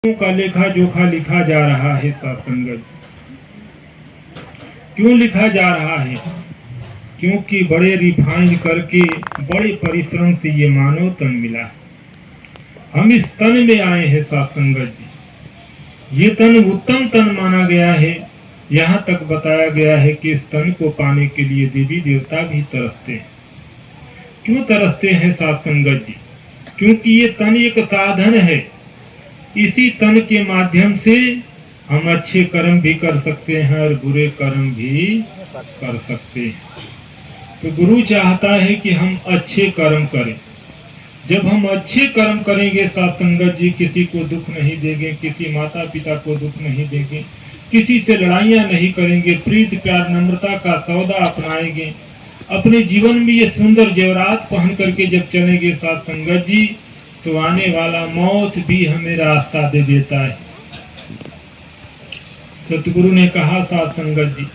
का लेखा जोखा लिखा जा रहा है सत्संगत। क्यों लिखा जा रहा है? क्योंकि बड़े रिफाइन करके बड़े परिश्रम से ये मानव तन मिला है। हम इस तन में आए हैं सत्संगत जी। ये तन उत्तम तन माना गया है। यहाँ तक बताया गया है कि इस तन को पाने के लिए देवी देवता भी तरसते हैं। क्यों तरसते हैं सत्संगत जी? क्योंकि ये तन एक साधन है। इसी तन के माध्यम से हम अच्छे कर्म भी कर सकते हैं और बुरे कर्म भी कर सकते हैं। तो गुरु चाहता है कि हम अच्छे कर्म करें। जब हम अच्छे कर्म करेंगे सत्संगत जी, किसी को दुख नहीं देंगे, किसी माता पिता को दुख नहीं देंगे, किसी से लड़ाइयां नहीं करेंगे, प्रीति प्यार नम्रता का सौदा अपनाएंगे, अपने जीवन में ये सुंदर जेवरात पहन करके जब चलेंगे सत्संगत जी, तो आने वाला मौत भी हमें रास्ता दे देता है। सतगुरु ने कहा सत्संगत जी,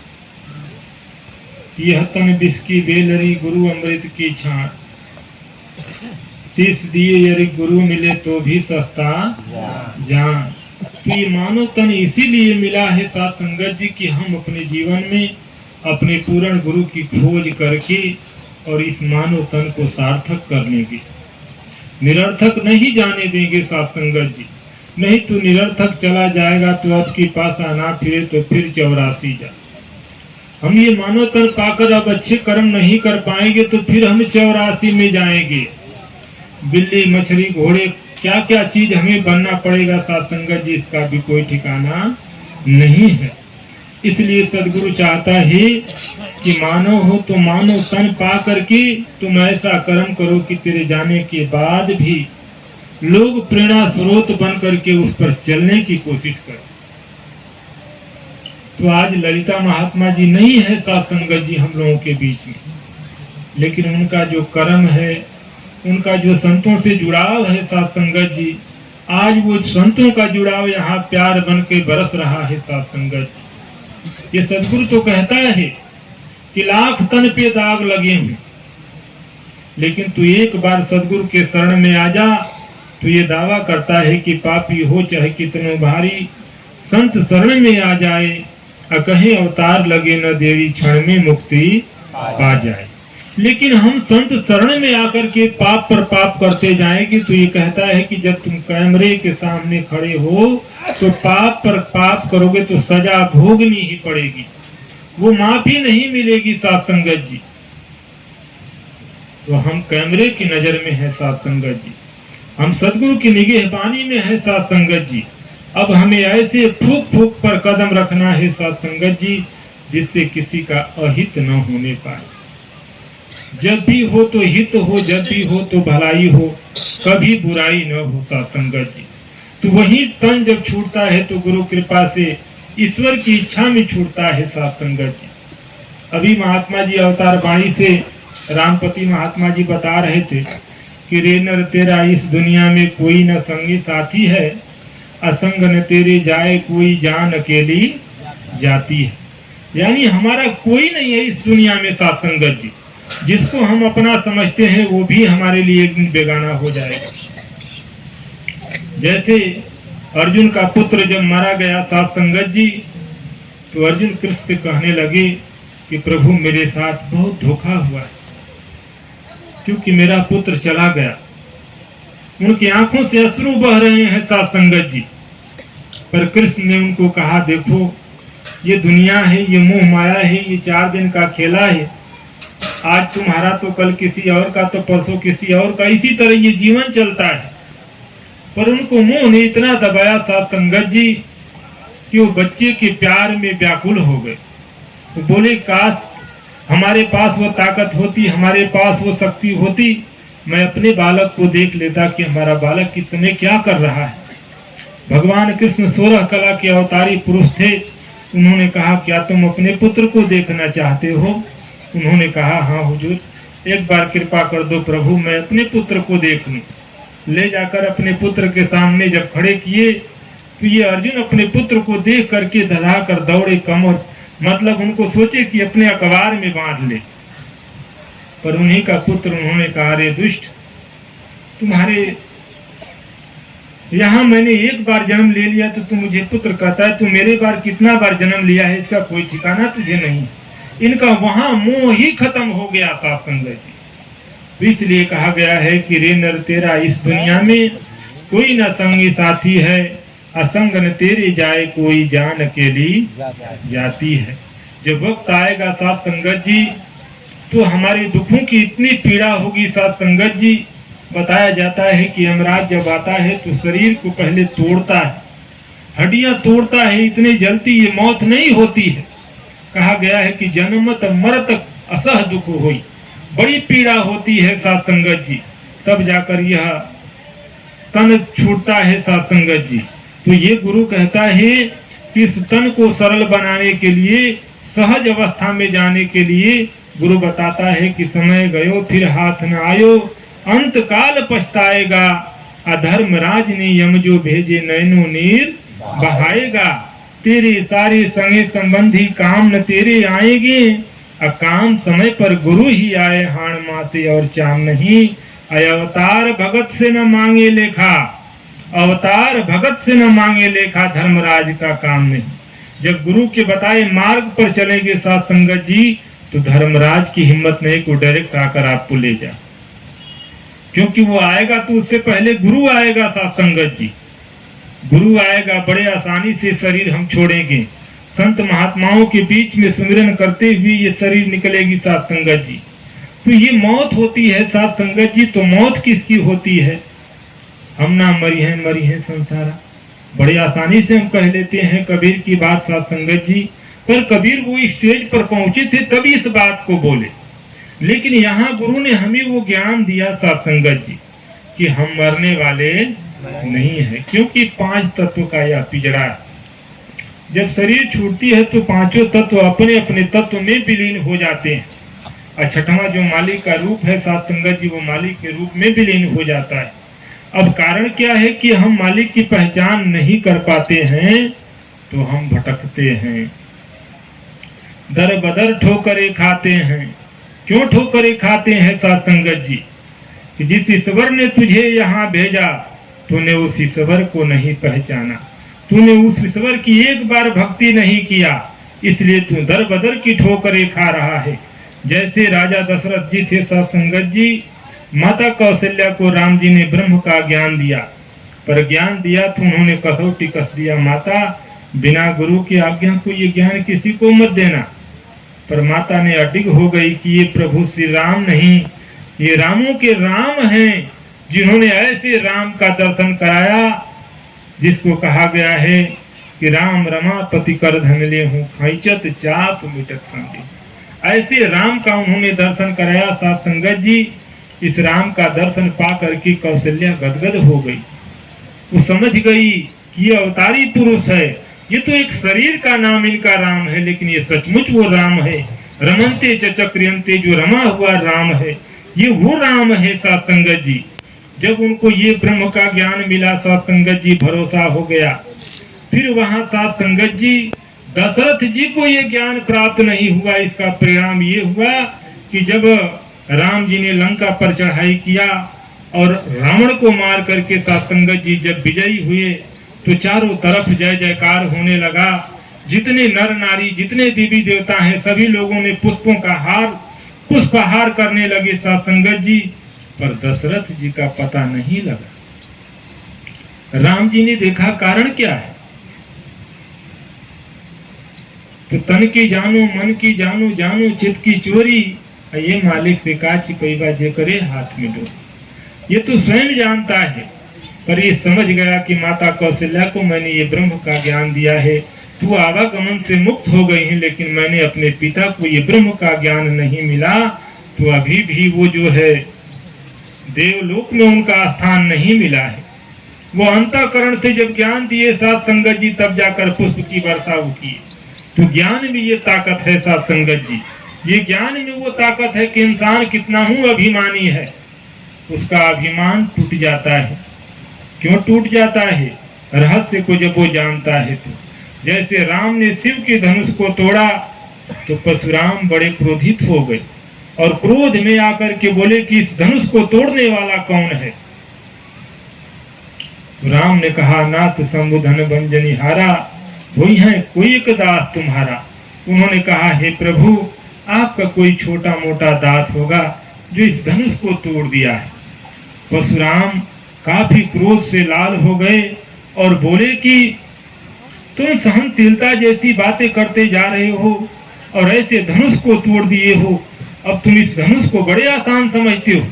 यह तन विष की बेलरी गुरु अमृत की छान, शीश दिए यदि गुरु मिले तो भी सस्ता जान। तो ये मानव तन इसीलिए मिला है सत्संगत जी कि हम अपने जीवन में अपने पूर्ण गुरु की खोज करके और इस मानव तन को सार्थक करने की, निरर्थक नहीं जाने देंगे सत्संगत जी। नहीं तो निरर्थक चला जाएगा तो अब की पासा ना फिरे तो फिर 84 जा। हम ये मानव तन पाकर अब अच्छे कर्म नहीं कर पाएंगे तो फिर हम 84 में जाएंगे। बिल्ली मछली घोड़े क्या क्या चीज हमें बनना पड़ेगा सत्संगत जी, इसका भी कोई ठिकाना नहीं है। इसलिए सदगुरु चाहता है कि मानव हो तो मानव तन पा करके तुम ऐसा कर्म करो कि तेरे जाने के बाद भी लोग प्रेरणा स्रोत बन करके उस पर चलने की कोशिश करें। तो आज ललिता महात्मा जी नहीं है सत्संगत जी हम लोगों के बीच में, लेकिन उनका जो कर्म है, उनका जो संतों से जुड़ाव है सत्संगत जी, आज वो संतों का जुड़ाव यहाँ प्यार बन के बरस रहा है सत्संगत जी। ये सदगुरु तो कहता है कि लाख तन पे दाग लगे हैं, लेकिन तू एक बार सदगुरु के शरण में आ जा तो ये दावा करता है कि पापी हो चाहे कितने भारी, संत शरण में आ जाए, कहीं अवतार लगे न देवी क्षण में मुक्ति पा जाए। लेकिन हम संत शरण में आकर के पाप पर पाप करते जाएंगे तो ये कहता है कि जब तुम कैमरे के सामने खड़े हो तो पाप पर पाप करोगे तो सजा भोगनी ही पड़ेगी, वो माफी नहीं मिलेगी सत्संगत जी। तो हम कैमरे की नजर में है सत्संगत जी, हम सदगुरु की निगहबानी में है सत्संगत जी। अब हमें ऐसे फूक फूक पर कदम रखना है सत्संगत जी जिससे किसी का अहित न होने पाए। जब भी हो तो हित हो, जब भी हो तो भलाई हो, कभी बुराई न हो सत्संगत जी। तो वही तन जब छूटता है तो गुरु कृपा से ईश्वर की इच्छा में छूटता है सत्संगत जी। अभी महात्मा जी अवतार वाणी से रामपति महात्मा जी बता रहे थे कि रे नर तेरा इस दुनिया में कोई न संगी साथी है, असंग न तेरे जाए कोई जान अकेली जाती है। यानी हमारा कोई नहीं है इस दुनिया में सत्संगत जी, जिसको हम अपना समझते हैं वो भी हमारे लिए एक दिन बेगाना हो जाएगा। जैसे अर्जुन का पुत्र जब मारा गया सत्संगत जी, तो अर्जुन कृष्ण से कहने लगे कि प्रभु मेरे साथ बहुत धोखा हुआ है, क्योंकि मेरा पुत्र चला गया। उनकी आंखों से अश्रु बह रहे हैं सत्संगत जी। पर कृष्ण ने उनको कहा देखो ये दुनिया है, ये मोह माया है, ये 4 दिन का खेला है। आज तुम्हारा तो कल किसी और का, तो परसों किसी और का, इसी तरह ये जीवन चलता है। पर उनको मोह ने इतना दबाया सत्संगत जी कि वो बच्चे के प्यार में व्याकुल हो गए। तो बोले काश हमारे पास वो ताकत होती, हमारे पास वो शक्ति होती, मैं अपने बालक को देख लेता कि हमारा बालक कितने क्या कर रहा है। भगवान कृष्ण 16 कला के अवतारी पुरुष थे। उन्होंने कहा क्या तुम अपने पुत्र को देखना चाहते हो? उन्होंने कहा हाँ हुजूर, एक बार कृपा कर दो प्रभु, मैं अपने पुत्र को देख लूं। ले जाकर अपने पुत्र के सामने जब खड़े किए तो ये अर्जुन अपने पुत्र को देख करके धधा कर दौड़े कमर, मतलब उनको सोचे कि अपने अखबार में बांध ले। पर उन्हीं का पुत्र, उन्होंने कहा रे दुष्ट, तुम्हारे यहाँ मैंने एक बार जन्म ले लिया तो तू मुझे पुत्र कहता है, तू मेरे बार कितना बार जन्म लिया है इसका कोई ठिकाना तुझे नहीं। इनका वहां मोह ही खत्म हो गया था संगत जी। तो इसलिए कहा गया है कि रे नर तेरा इस दुनिया में कोई न संगी साथी है, असंग न तेरे जाए कोई जान अकेली जाती है। जब वक्त आएगा साथ संगत जी तो हमारे दुखों की इतनी पीड़ा होगी साथ संगत जी। बताया जाता है कि यमराज जब आता है तो शरीर को पहले तोड़ता है, हड्डियां तोड़ता है, इतनी जलती ये मौत नहीं होती है। कहा गया है कि जन्मत मरत असह दुख होई, बड़ी पीड़ा होती है साथ संगत जी, तब जाकर यह तन छूटता है साथ संगत जी। तो ये गुरु कहता है कि इस तन को सरल बनाने के लिए, सहज अवस्था में जाने के लिए गुरु बताता है कि समय गयो फिर हाथ न आयो, अंत काल पछताएगा, अधर्मराज ने यम जो भेजे नैनो नीर बहाएगा। तेरे सारे संगे संबंधी काम न तेरे आएंगे, अकाम समय पर गुरु ही आए हाण माते और चाम नहीं। अवतार भगत से न मांगे लेखा, अवतार भगत से न मांगे लेखा, धर्मराज का काम नहीं। जब गुरु के बताए मार्ग पर चलेंगे साथ संगत जी तो धर्मराज की हिम्मत नहीं को डायरेक्ट आकर आपको ले जा, क्योंकि वो आएगा तो उससे पहले गुरु आएगा साथ संगत जी। गुरु आएगा, बड़े आसानी से शरीर हम छोड़ेंगे, संत महात्माओं के बीच में सुमिरन करते हुए ये शरीर निकलेगी साथ संगत जी। तो ये मौत होती है साथ संगत जी। तो मौत किसकी होती है? हम ना मरी है संसारा, बड़ी आसानी से हम कह लेते हैं कबीर की बात साथ संगत जी। पर कबीर वो स्टेज पर पहुंचे थे तभी इस बात को बोले, लेकिन यहाँ गुरु ने हमें वो ज्ञान दिया साथ संगत जी कि हम मरने वाले नहीं है, क्योंकि 5 तत्व का यह पिंजरा है। जब शरीर छूटती है तो 5 तत्व अपने अपने तत्व में विलीन हो जाते हैं, और छठवां जो मालिक का रूप है साथ संगत जी वो मालिक के रूप में विलीन हो जाता है। अब कारण क्या है कि हम मालिक की पहचान नहीं कर पाते हैं तो हम भटकते हैं, दर बदर ठोकरे खाते हैं। क्यों ठोकरे खाते हैं साथ संगत जी? कि जिस ईश्वर ने तुझे यहाँ भेजा तूने उस ईश्वर को नहीं पहचाना, तूने उस ईश्वर की एक बार भक्ति नहीं किया, इसलिए तू दर बदर की ठोकरे खा रहा है। जैसे राजा दशरथ जी थे साथ संगत जी, माता कौशल्या को राम जी ने ब्रह्म का ज्ञान दिया, पर ज्ञान दिया तो उन्होंने कसौटी कस दिया, माता बिना गुरु की आज्ञा को ये ज्ञान किसी को मत देना। पर माता ने अडिग हो गई कि ये प्रभु श्री राम नहीं, ये रामों के राम हैं, जिन्होंने ऐसे राम का दर्शन कराया जिसको कहा गया है कि राम रमापति कर धन ले हूँ खैचत चाप मिटत संगे। ऐसे राम का उन्होंने दर्शन कराया साथ संगत जी। इस राम का दर्शन पा करके कौशल्या गदगद हो गई, वो समझ गई कि ये अवतारी पुरुष है, ये तो एक शरीर का नाम इनका राम है, लेकिन ये सचमुच वो राम है। रमनते चक्रियंते जो रमा हुआ राम है, ये वो राम है साथ संगत जी। जब उनको ये ब्रह्म का ज्ञान मिला साथ संगत जी, भरोसा हो गया। फिर वहां साथ संगत जी दशरथ जी को ये ज्ञान प्राप्त नहीं हुआ। इसका परिणाम ये हुआ कि जब राम जी ने लंका पर चढ़ाई किया और रावण को मार करके साथ संगत जी जब विजयी हुए तो चारों तरफ जय जयकार होने लगा। जितने नर नारी, जितने देवी देवता हैं, सभी लोगों ने पुष्पों का हार, पुष्पहार करने लगे साथ संगत जी। पर दशरथ जी का पता नहीं लगा। राम जी ने देखा कारण क्या है, तो तन की जानो मन की जानो, जानो चित्त की चोरी, ये मालिक से काची पैबा जे करे हाथ में दो। ये तो स्वयं जानता है, पर ये समझ गया कि माता कौशल्या को मैंने ये ब्रह्म का ज्ञान दिया है, तू आवागमन से मुक्त हो गई है, लेकिन मैंने अपने पिता को ये ब्रह्म का ज्ञान नहीं मिला, तो अभी भी वो जो है देवलोक में उनका स्थान नहीं मिला है। वो अंतःकरण से जब ज्ञान दिए साथ संगत जी, तब जाकर पुष्प की वर्षा हुई। तो ज्ञान में ये ताकत है साथ संगत जी, ये ज्ञान में वो ताकत है कि इंसान कितना हूँ अभिमानी है, उसका अभिमान टूट जाता है। क्यों टूट जाता है? रहस्य को जब वो जानता है। तो जैसे राम ने शिव के धनुष को तोड़ा तो परशुराम बड़े क्रोधित हो गए और क्रोध में आकर के बोले कि इस धनुष को तोड़ने वाला कौन है? राम ने कहा, नाथ शंभु धन भंजनी हारा, हुई है कोई एक दास तुम्हारा। उन्होंने कहा, हे प्रभु, आपका कोई छोटा मोटा दास होगा जो इस धनुष को तोड़ दिया है। परशुराम काफी क्रोध से लाल हो गए और बोले कि तुम सहनशीलता जैसी बातें करते जा रहे हो और ऐसे धनुष को तोड़ दिए हो। अब तुम इस धनुष को बड़े आसान समझते हो।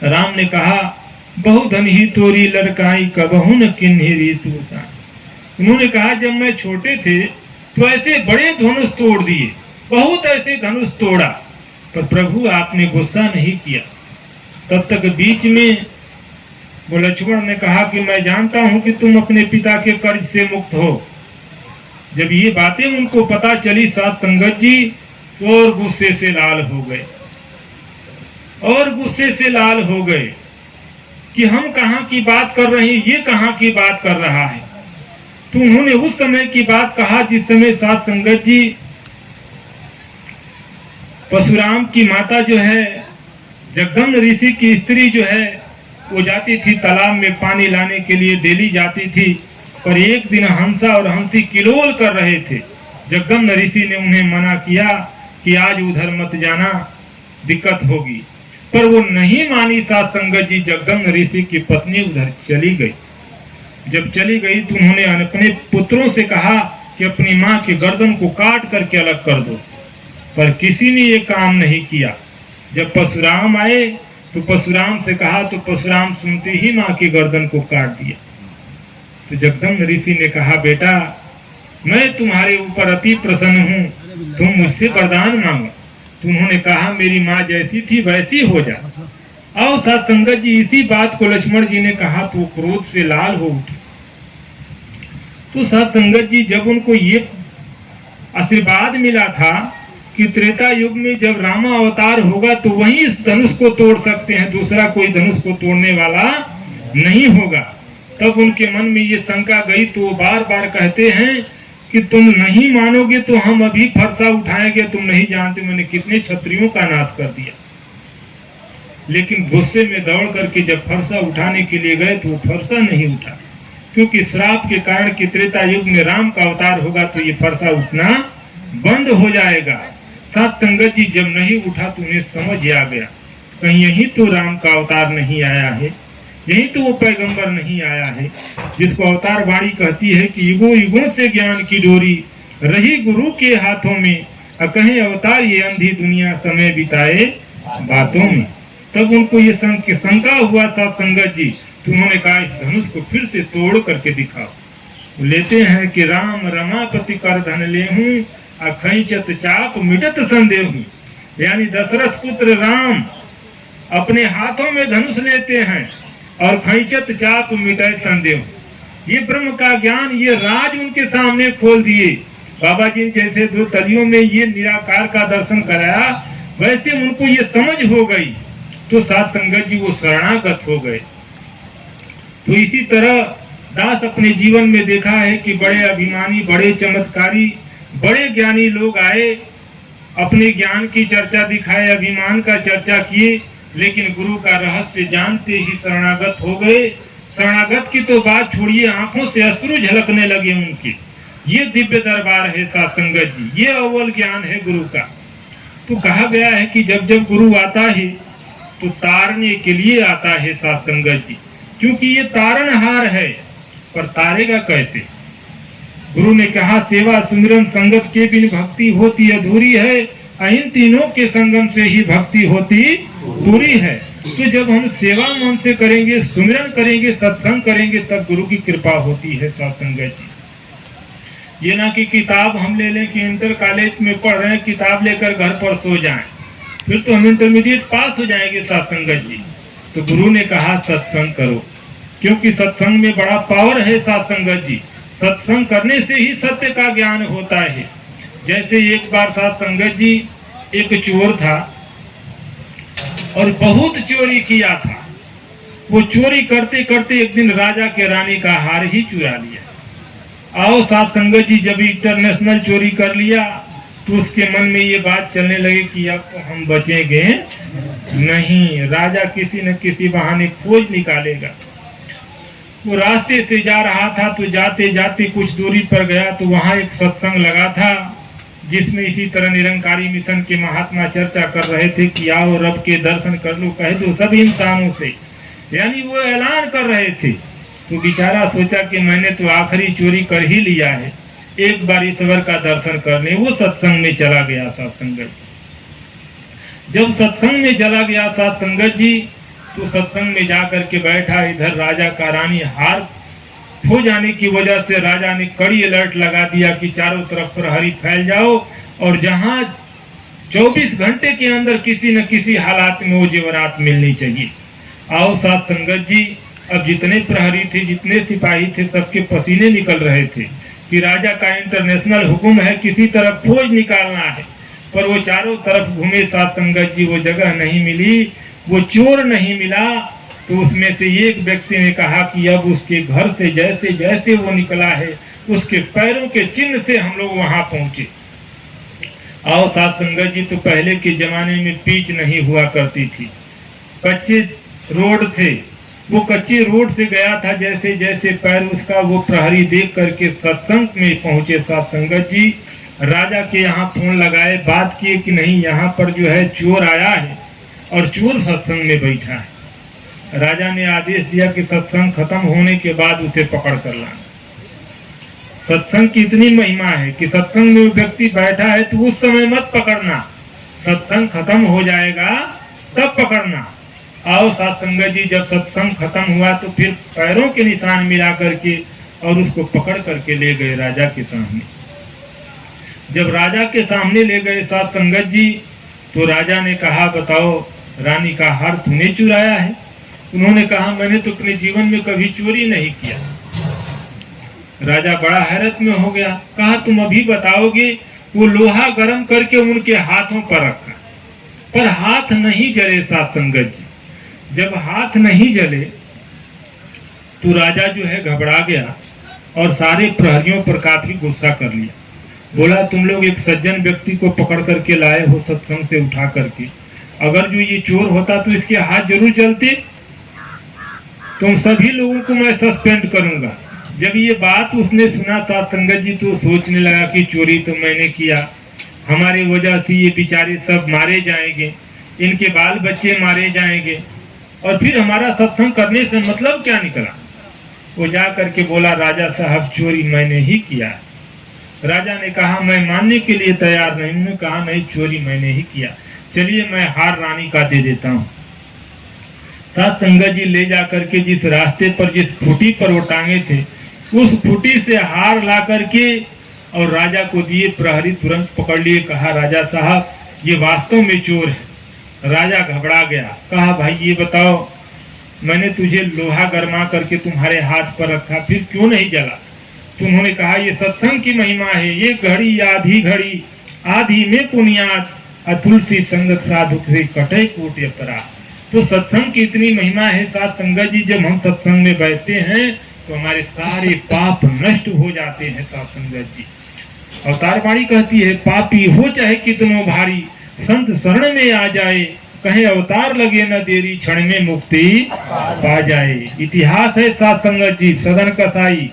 राम ने कहा, बहुधन ही तोरी लड़काई कबहू न किन्ही रीस मुसान। उन्होंने कहा, जब मैं छोटे थे तो ऐसे बड़े धनुष तोड़ दिए, बहुत ऐसे धनुष तोड़ा, पर प्रभु आपने गुस्सा नहीं किया। तब तक बीच में वो लक्ष्मण ने कहा कि मैं जानता हूं कि तुम अपने पिता के कर्ज से मुक्त हो। जब ये बातें उनको पता चली, सात संगत जी तो और गुस्से से लाल हो गए, और गुस्से से लाल हो गए कि हम कहाँ की बात कर रहे हैं, ये कहाँ की बात कर रहा है। तो उन्होंने उस समय की बात कहा जिस समय सात संगत जी परशुराम की माता जो है, जगदम्ब ऋषि की स्त्री जो है, वो जाती थी तालाब में पानी लाने के लिए, डेली जाती थी। पर एक दिन हंसा और हंसी किलोल कर रहे थे। जगदम्ब ऋषि ने उन्हें मना किया कि आज उधर मत जाना, दिक्कत होगी, पर वो नहीं मानी। सात संगत जी जगदम्ब ऋषि की पत्नी उधर चली गई। जब चली गई तो उन्होंने अपने पुत्रों से कहा कि अपनी माँ की गर्दन को काट करके अलग कर दो, पर किसी ने ये काम नहीं किया। जब परशुराम आए तो परशुराम से कहा तो परशुराम सुनते ही माँ की गर्दन को काट दिया। तो जगदम्ब ऋषि ने कहा, बेटा, मैं तुम्हारे ऊपर अति प्रसन्न हूँ, तुम मुझसे वरदान मांगो। तो उन्होंने कहा, मेरी माँ जैसी थी वैसी हो जा। और सात संगत जी इसी बात को लक्ष्मण जी ने कहा तो क्रोध से लाल हो उठे। तो सात संगत जी जब उनको ये आशीर्वाद मिला था कि त्रेता युग में जब रामा अवतार होगा तो वही इस धनुष को तोड़ सकते हैं, दूसरा कोई धनुष को तोड़ने वाला नहीं होगा, तब उनके मन में ये शंका गई। तो वो बार बार कहते हैं कि तुम नहीं मानोगे तो हम अभी फरसा उठाएंगे, तुम नहीं जानते मैंने कितने क्षत्रियों का नाश कर दिया। लेकिन गुस्से में दौड़ करके जब फरसा उठाने के लिए गए तो वो फरसा नहीं उठा, क्योंकि श्राप के कारण कि त्रेता युग में राम का अवतार होगा तो ये फरसा उठना बंद हो जाएगा। सात संगत जी जब नहीं उठा तो उन्हें समझ आ गया, कहीं यही तो राम का अवतार नहीं आया है, यही तो वो पैगंबर नहीं आया है जिसको अवतार वाणी कहती है कि युगों युगों से ज्ञान की डोरी रही गुरु के हाथों में, कहे अवतार ये अंधी दुनिया समय बिताए बातों में। तब उनको ये शंका हुआ था संगत जी, तो उन्होंने कहा, इस धनुष को फिर से तोड़ करके दिखाओ। लेते हैं कि राम रमापति कर धन लेहूं, अखैचत चाप मिटत संदेहूं। यानी दशरथ पुत्र राम अपने हाथों में धनुष लेते हैं और खैचत चाप मिटत संदेह। ये ब्रह्म का ज्ञान, ये राज उनके सामने खोल दिए। बाबा जी जैसे दो तलियों में ये निराकार का दर्शन कराया, वैसे उनको ये समझ हो गई। तो सात संगत जी वो शरणागत हो गए। तो इसी तरह दास अपने जीवन में देखा है कि बड़े अभिमानी, बड़े चमत्कारी, बड़े ज्ञानी लोग आए, अपने ज्ञान की चर्चा दिखाए, अभिमान का चर्चा किए, लेकिन गुरु का रहस्य जानते ही शरणागत हो गए। शरणागत की तो बात छोड़िए, आंखों से अश्रु झलकने लगे उनके। ये दिव्य दरबार है सात संगत जी, ये अव्वल ज्ञान है गुरु का। तो कहा गया है कि जब जब गुरु आता है तो तारने के लिए आता है सात संगत जी, क्योंकि ये तारणहार है। पर तारेगा कैसे? गुरु ने कहा, सेवा सुमिरन संगत के बिन भक्ति होती अधूरी है, इन तीनों के संगम से ही भक्ति होती पूरी है। तो जब हम सेवा मन से करेंगे, सुमिरन करेंगे, सत्संग करेंगे, तब गुरु की कृपा होती है सात संगत जी। ये ना कि किताब हम ले लें कि इंटर कॉलेज में पढ़ रहे हैं, किताब लेकर घर पर सो जाएं, फिर तो हम इंटरमीडिएट पास हो जाएंगे सात संगत जी। तो गुरु ने कहा सत्संग करो, क्योंकि सत्संग में बड़ा पावर है सात संगत जी। सत्संग करने से ही सत्य का ज्ञान होता है। जैसे एक बार सात संगत जी, एक चोर था और बहुत चोरी किया था। वो चोरी करते करते एक दिन राजा के रानी का हार ही चुरा लिया। आओ सात संगत जी, जब इंटरनेशनल चोरी कर लिया तो उसके मन में ये बात चलने लगी कि अब तो हम बचेंगे नहीं, राजा किसी न किसी बहाने खोज निकालेगा। वो रास्ते से जा रहा था तो जाते जाते कुछ दूरी पर गया तो वहां एक सत्संग लगा था जिसमें इसी तरह निरंकारी मिशन के महात्मा चर्चा कर रहे थे कि आओ रब के दर्शन कर लो, कह दो सब इंसानों से, यानी वो ऐलान कर रहे थे। तो बेचारा सोचा कि मैंने तो आखिरी चोरी कर ही लिया है, एक बार ईश्वर का दर्शन करने वो सत्संग में चला गया सत्संगत जी। जब सत्संग में चला गया सत्संगत जी तो सत्संग में जाकर के बैठा, इधर राजा का रानी हार हो जाने की वजह से राजा ने कड़ी अलर्ट लगा दिया कि चारों तरफ प्रहरी फैल जाओ और जहां 24 घंटे के अंदर किसी न किसी हालात में वो जेवरात मिलनी चाहिए। आओ साथ संगत जी, अब जितने प्रहरी थे, जितने सिपाही थे, सबके पसीने निकल रहे थे कि राजा का इंटरनेशनल हुक्म है, किसी तरफ फौज निकालना है। पर वो चारों तरफ घूमे साथ संगत जी, वो जगह नहीं मिली, वो चोर नहीं मिला। तो उसमें से एक व्यक्ति ने कहा कि अब उसके घर से जैसे जैसे वो निकला है उसके पैरों के चिन्ह से हम लोग वहां पहुंचे। आओ साथ संगत जी, तो पहले के जमाने में पिच नहीं हुआ करती थी, कच्चे रोड थे। वो कच्चे रोड से गया था, जैसे जैसे पैर उसका वो प्रहरी देख करके सत्संग में पहुंचे साथ संगत जी। राजा के यहाँ फोन लगाए, बात किए कि नहीं यहाँ पर जो है चोर आया है और चोर सत्संग में बैठा है। राजा ने आदेश दिया कि सत्संग खत्म होने के बाद उसे पकड़ कर लाना। सत्संग की इतनी महिमा है कि सत्संग में व्यक्ति बैठा है तो उस समय मत पकड़ना, सत्संग खत्म हो जाएगा तब पकड़ना। आओ साथ संगत जी, जब सत्संग खत्म हुआ तो फिर पैरों के निशान मिला करके और उसको पकड़ करके ले गए राजा के सामने। जब राजा के सामने ले गए साथ संगत जी, तो राजा ने कहा बताओ रानी का हार तूने चुराया है? उन्होंने कहा मैंने तो अपने जीवन में कभी चोरी नहीं किया। राजा बड़ा हैरत में हो गया, कहा तुम अभी बताओगे? वो लोहा गर्म करके उनके हाथों पर रखा, पर हाथ नहीं जले साथ संगत जी। जब हाथ नहीं जले तो राजा जो है घबरा गया और सारे प्रहरियों पर काफी गुस्सा कर लिया। बोला तुम लोग एक सज्जन व्यक्ति को पकड़ करके लाए हो सत्संग से उठा करके, अगर जो ये चोर होता तो इसके हाथ जरूर जलते, तुम सभी लोगों को मैं सस्पेंड करूंगा। जब ये बात उसने सुना साथ संगत जी तो सोचने लगा कि चोरी तो मैंने किया, हमारे वजह से ये बेचारे सब मारे जाएंगे, इनके बाल बच्चे मारे जाएंगे और फिर हमारा सत्संग करने से मतलब क्या निकला। वो जा करके बोला राजा साहब चोरी मैंने ही किया। राजा ने कहा मैं मानने के लिए तैयार नहीं। उन्होंने कहा नहीं चोरी मैंने ही किया, चलिए मैं हार रानी का दे देता हूँ। साथ संगत जी ले जा करके जिस रास्ते पर जिस फूटी पर वो टांगे थे उस फूटी से हार ला करके और राजा को दिए। प्रहरी तुरंत पकड़ लिए, कहा राजा साहब ये वास्तव में चोर है। राजा घबरा गया, कहा भाई ये बताओ मैंने तुझे लोहा गरमा करके तुम्हारे हाथ पर रखा, फिर क्यों नहीं जला? तो उन्होंने कहा ये सत्संग की महिमा है, ये घड़ी आधी घड़ी आधी में पुनियाद तुलसी संगत साधु से कटे कोट अपराध। तो सत्संग की इतनी महिमा है साथ संगत जी, जब हम सत्संग में बैठते हैं तो हमारे सारे पाप नष्ट हो जाते हैं साथ संगत जी। अवतार वाणी कहती है पापी हो चाहे कितनो भारी, संत शरण में आ जाए, कहे अवतार लगे न देरी, क्षण में मुक्ति पा जाए। इतिहास है साथ संगत जी, सदन कसाई,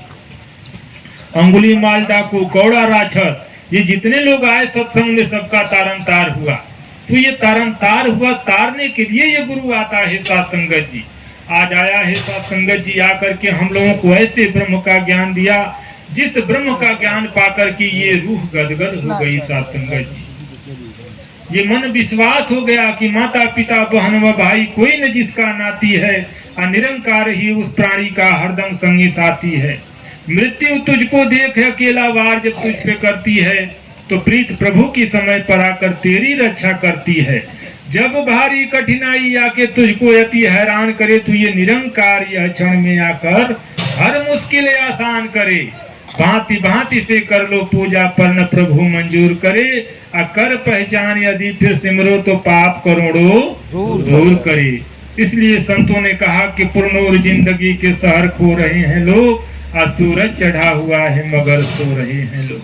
अंगुली माल डाकू, कौड़ा राक्षस, ये जितने लोग आए सत्संग में सबका तारन तार हुआ। तो ये तारन तार हुआ, तारने के लिए ये गुरु आता है साथ संगत जी। आज आया है साथ संगत जी, आकर के हम लोगों को ऐसे ब्रह्म का ज्ञान दिया जिस ब्रह्म का ज्ञान पाकर के ये रूह गदगद हो गई साथ संगत जी। ये मन विश्वास हो गया कि माता पिता बहन व भाई कोई न जिसका नाती है, निरंकार ही उस प्राणी का हरदम संगी साथी है। मृत्यु तुझको देख अकेला वार जब तुझ पे करती है, तो प्रीत प्रभु की समय पर आकर तेरी रक्षा करती है। जब भारी कठिनाई आके तुझको अति हैरान करे, तो ये निरंकार यह क्षण में आकर हर मुश्किल आसान करे। भांति भांति से कर लो पूजा, पर न प्रभु मंजूर करे, अकर पहचान यदि फिर सिमरो तो पाप करोड़ों दूर करे। इसलिए संतों ने कहा कि पुरनोर जिंदगी के सहर खो रहे हैं लोग, सूरज चढ़ा हुआ है मगर सो रहे हैं लोग।